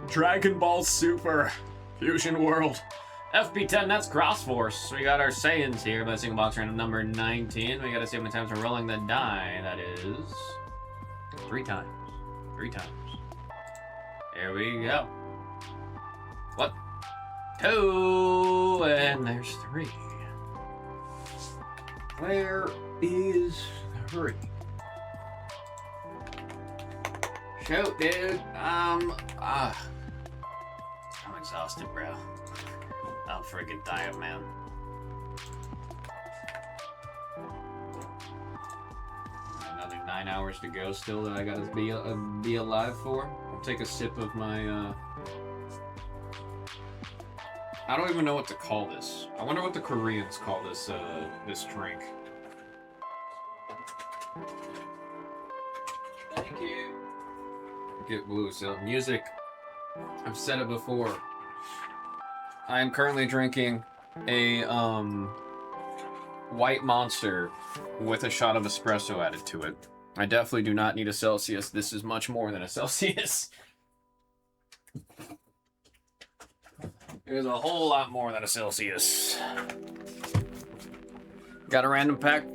Dragon Ball Super Fusion World. FB10, that's Cross Force. We got our Saiyans here by single box random number 19. We gotta see how many times we're rolling the die. That is 3 times. 3 times. Here we go. What? 2, and there's 3. Where is 3? Shoot, dude. I'm exhausted, bro. I'm freaking tired, man. Another 9 hours to go still that I gotta be alive for. I'll take a sip of my, I don't even know what to call this. I wonder what the Koreans call this, this drink. Thank you. Get blue. So, music. I've said it before. I am currently drinking a, White Monster with a shot of espresso added to it. I definitely do not need a Celsius. This is much more than a Celsius. It is a whole lot more than a Celsius. Got a random pack.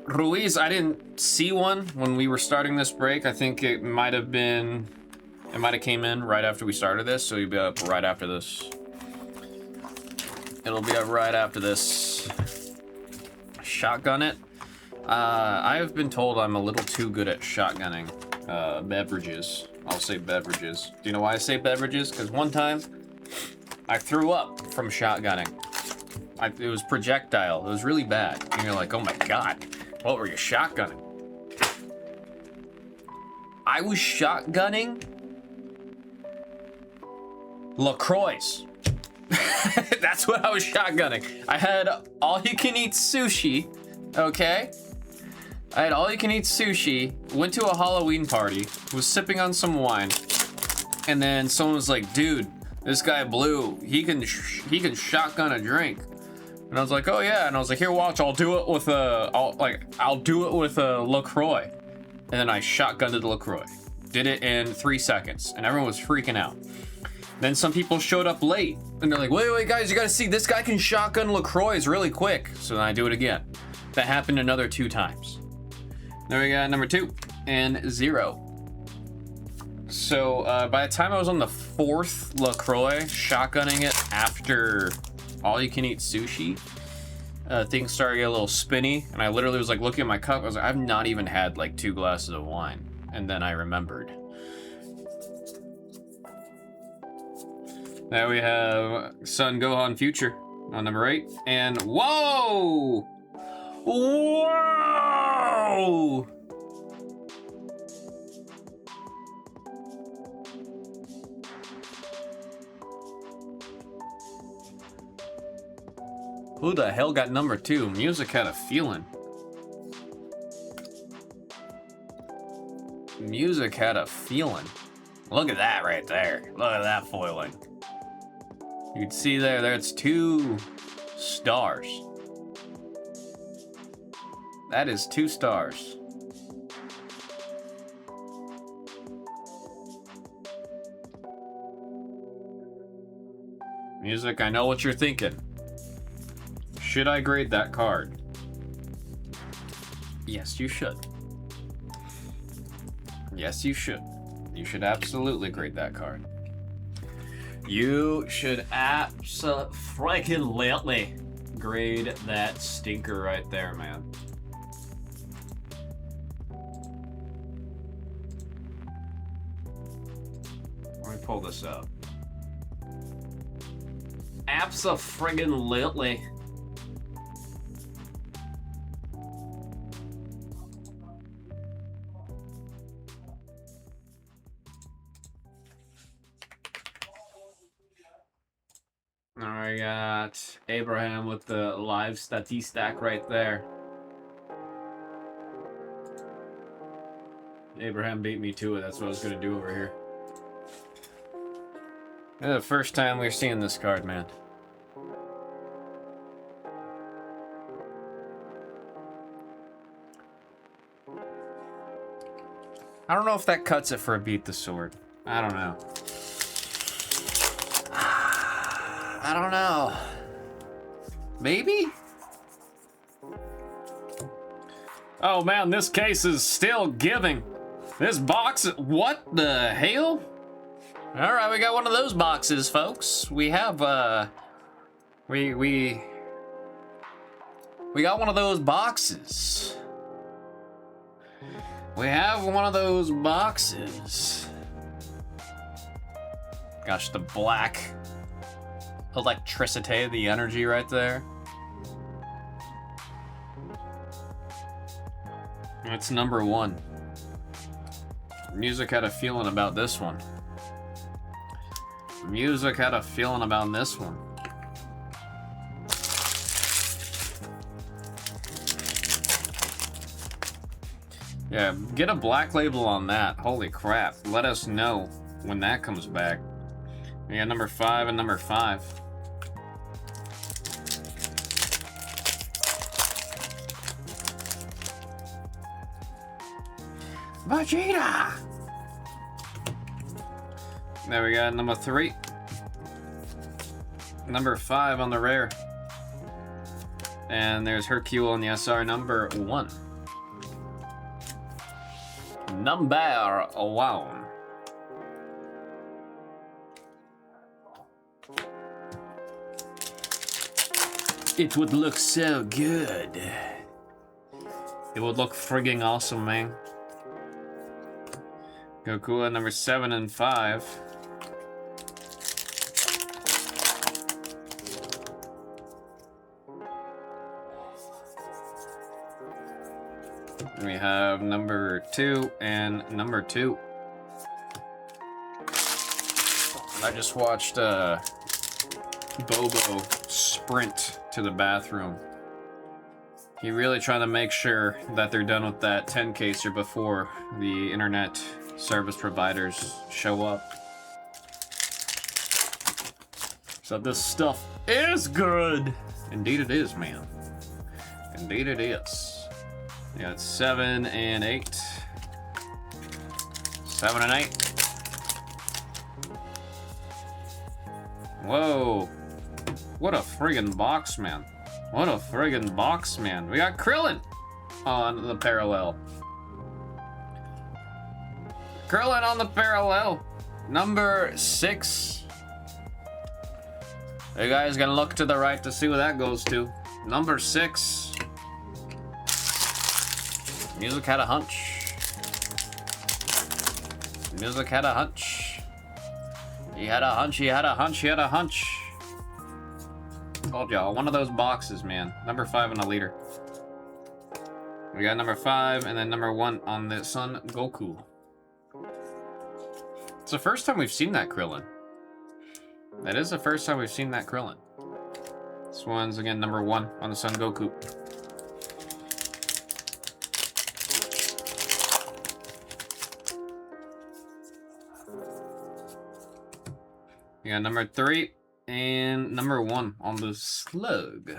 Ruiz, I didn't see one when we were starting this break. I think it might have came in right after we started this, so you'll be up right after this. It'll be up right after this. Shotgun it. I have been told I'm a little too good at shotgunning beverages. I'll say beverages. Do you know why I say beverages? Because one time, I threw up from shotgunning. It was projectile. It was really bad. And you're like, oh my god, what were you shotgunning? I was shotgunning LaCroix. That's what I was shotgunning. I had all-you-can-eat sushi, okay? I had all-you-can-eat sushi, went to a Halloween party, was sipping on some wine, and then someone was like, dude, this guy Blue, he can shotgun a drink. And I was like, oh yeah, and I was like, here, watch, I'll do it with a LaCroix. And then I shotgunned the LaCroix. Did it in 3 seconds, and everyone was freaking out. Then some people showed up late, and they're like, wait, guys, you gotta see, this guy can shotgun LaCroix really quick. So then I do it again. That happened another 2 times. There we got number 2 and 0. So by the time I was on the 4th LaCroix, shotgunning it after all-you-can-eat sushi, things started to get a little spinny, and I literally was like looking at my cup. I was like, I've not even had like 2 glasses of wine, and then I remembered. Now we have Son Gohan Future on number 8, and whoa! Whoa! Who the hell got number 2? Music had a feeling. Music had a feeling. Look at that right there. Look at that foiling. You can see there's 2 stars. That is 2 stars. Music, I know what you're thinking. Should I grade that card? Yes, you should. Yes, you should. You should absolutely grade that card. You should absolutely grade that stinker right there, man. Let me pull this up. Abso-friggin-lutely. I got Abraham with the live statistic right there. Abraham beat me to it. That's what I was going to do over here. This is the first time we're seeing this card, man. I don't know if that cuts it for a Beat the Sword. I don't know. I don't know. Maybe? Oh man, this case is still giving. This box, what the hell? All right, we got one of those boxes, folks. We have, we got one of those boxes. We have one of those boxes. Gosh, the black electricity, the energy right there. It's number 1. Music had a feeling about this one. Music had a feeling about this one. Yeah, get a black label on that. Holy crap. Let us know when that comes back. We got number 5 and number 5. Vegeta! There we got number 3. Number 5 on the rare. And there's Hercule on the SR, number 1. Number 1. It would look so good. It would look frigging awesome, man. Goku at number 7 and 5. We have number 2 and number 2. I just watched Bobo sprint to the bathroom. He really trying to make sure that they're done with that 10 caser before the internet service providers show up. So this stuff is good. Indeed it is, man. Indeed it is. Yeah, it's 7 and 8. 7 and 8. Whoa. What a friggin' box, man. What a friggin' box, man. We got Krillin on the parallel. Krillin on the parallel. Number 6. You guys gonna look to the right to see where that goes to. Number 6. Music had a hunch. Music had a hunch. He had a hunch, he had a hunch, he had a hunch. Told y'all, one of those boxes, man. Number 5 on the leader. We got number 5 and then number 1 on the Son Goku. It's the first time we've seen that Krillin. That is the first time we've seen that Krillin. This one's, again, number 1 on the Son Goku. We got number 3 and number 1 on the Slug.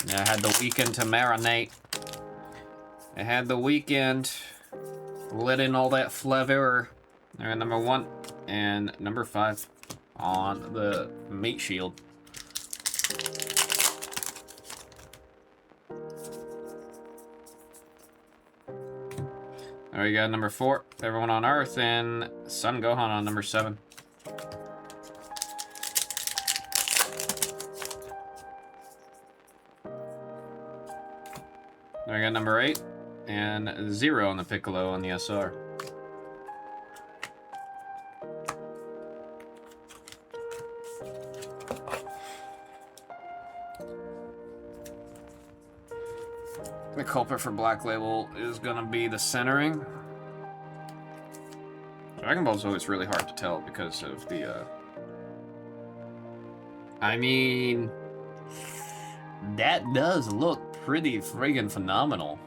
Yeah, I had the weekend to marinate. I had the weekend. Let in all that flavor. All right, number 1 and number 5 on the meat shield. There we got number 4, everyone on Earth, and Son Gohan on number 7. There we got number 8. And 0 on the Piccolo on the SR. The culprit for Black Label is gonna be the centering. Dragon Ball's always really hard to tell because of the, I mean, that does look pretty friggin' phenomenal.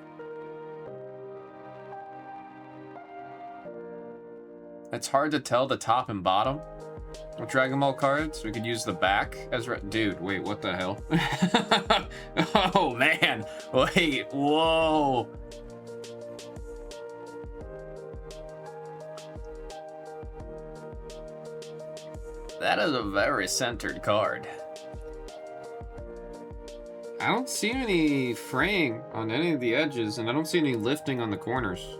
It's hard to tell the top and bottom with Dragon Ball cards. We could use the back as dude, wait, what the hell? Oh man, wait, whoa. That is a very centered card. I don't see any fraying on any of the edges, and I don't see any lifting on the corners.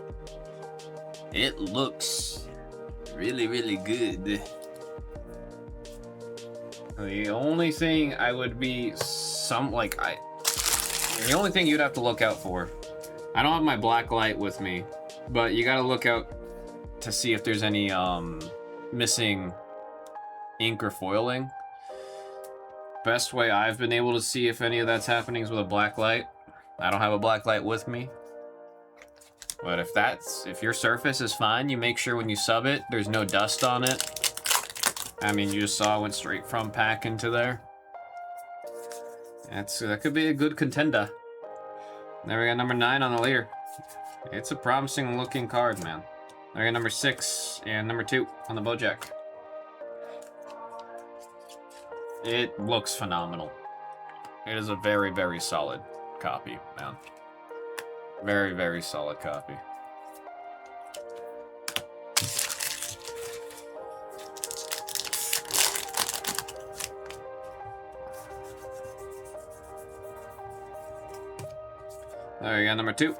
It looks really, really good. The only thing I would be the only thing you'd have to look out for, I don't have my black light with me, but you gotta look out to see if there's any missing ink or foiling. Best way I've been able to see if any of that's happening is with a black light. I don't have a black light with me. But if your surface is fine, you make sure when you sub it, there's no dust on it. I mean, you just saw it went straight from pack into there. That could be a good contender. There we got number 9 on the leader. It's a promising looking card, man. There we got number 6 and number 2 on the Bojack. It looks phenomenal. It is a very, very solid copy, man. Very, very solid copy. There you go, number 2.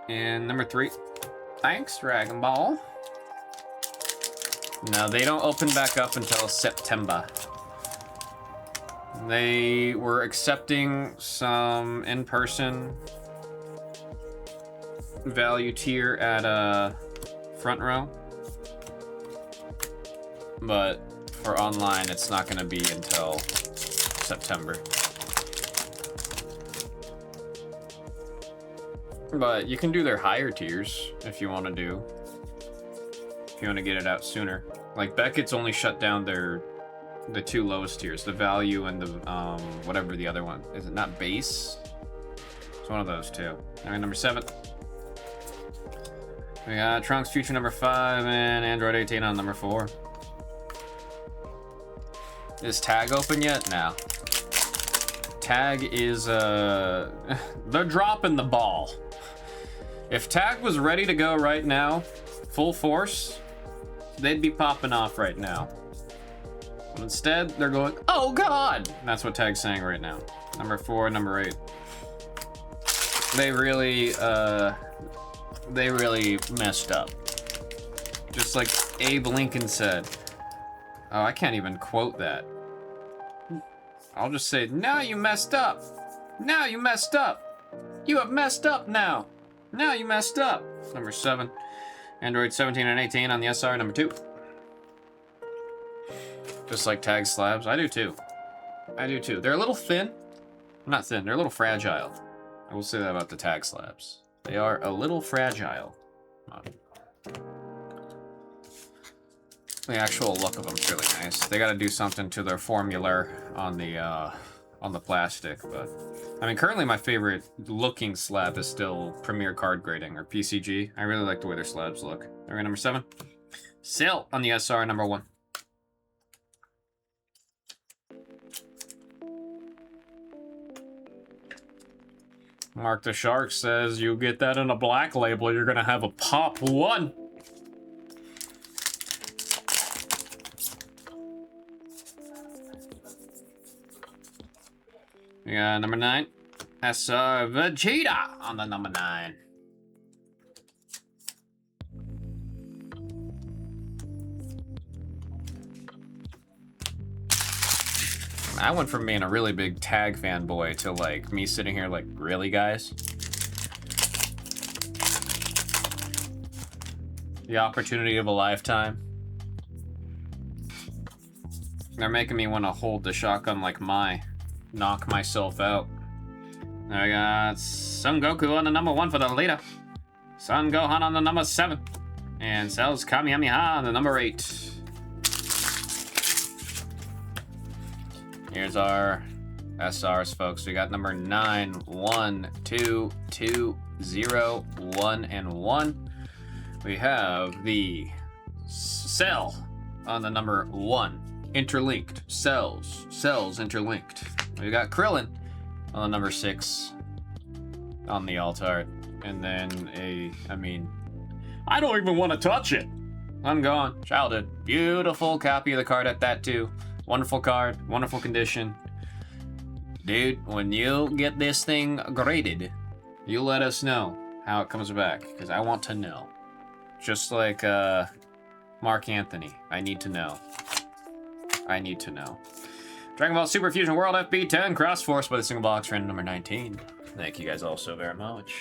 And number 3. Thanks, Dragon Ball. Now, they don't open back up until September. They were accepting some in-person value tier at front row. But for online, it's not going to be until September. But you can do their higher tiers if you want to do. If you want to get it out sooner. Like Beckett's only shut down the 2 lowest tiers, the value and the whatever the other one. Is it not base? It's one of those 2. Alright, number 7. We got Trunks Future number 5 and Android 18 on number 4. Is Tag open yet? No. Tag is they're dropping the ball. If Tag was ready to go right now, full force, they'd be popping off right now. But instead, they're going, oh God! And that's what Tag's saying right now. Number 4, number 8. They really messed up. Just like Abe Lincoln said. Oh, I can't even quote that. I'll just say, now you messed up. Now you messed up. You have messed up now. Now you messed up. Number 7. Android 17 and 18 on the SR, number 2. Just like Tag slabs. I do too. I do too. They're a little thin. Not thin, they're a little fragile. I will say that about the Tag slabs. They are a little fragile. The actual look of them is really nice. They got to do something to their formula on the plastic, but I mean, currently my favorite looking slab is still Premier Card Grading or PCG. I really like the way their slabs look. All right, number 7. Sail on the SR, number 1. Mark the Shark says, you get that in a black label, you're gonna have a pop 1. We got number 9. SR Vegeta on the number 9. I went from being a really big Tag fanboy to like me sitting here like, really guys? The opportunity of a lifetime. They're making me want to hold the shotgun like knock myself out. I got Son Goku on the number 1 for the leader. Son Gohan on the number 7. And Cell's Kamehameha on the number 8. Here's our SRs, folks. We got number 9, 1, 2, 2, 0, 1, and 1. We have the Cell on the number 1. Interlinked. Cells interlinked. We got Krillin on the number 6 on the alt art. And then I mean, I don't even want to touch it. I'm gone. Childhood. Beautiful copy of the card at that too. Wonderful card, wonderful condition. Dude, when you get this thing graded, you let us know how it comes back, because I want to know. Just like Mark Anthony, I need to know. I need to know. Dragon Ball Super Fusion World FB10 Cross Force by the single box friend number 19. Thank you guys all so very much.